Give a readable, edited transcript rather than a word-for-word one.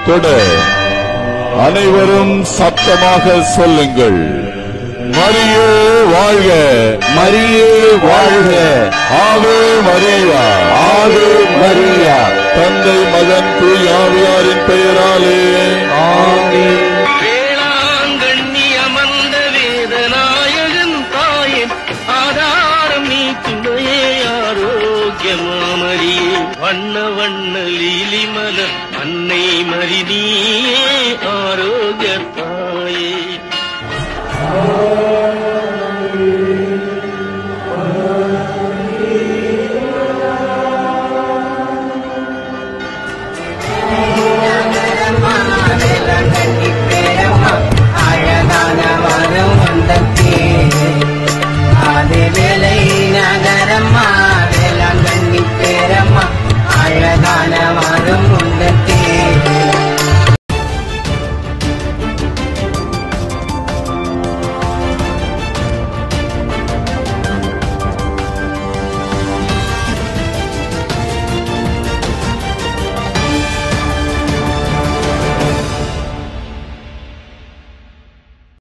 தொட அனைவரும் சத்தமாக சொல்லுங்கள். மரியே வாழ்க, மரியே வாழ்க, ஆவே மரியா, ஆவே மரியா. தந்தை மகன் தூய ஆவியாரின் பெயராலே ஆமென். வேளாங்கண்ணி அமர்ந்த வேதநாயகன் தாயின் ஆதாரம் நீ துணையே ஆரோக்கியமாமரியே. வண்ண வண்ண லீலி மலர் அன்னை மரியே ஆரோக்கிய தாயே. அழகான வரம் வந்தே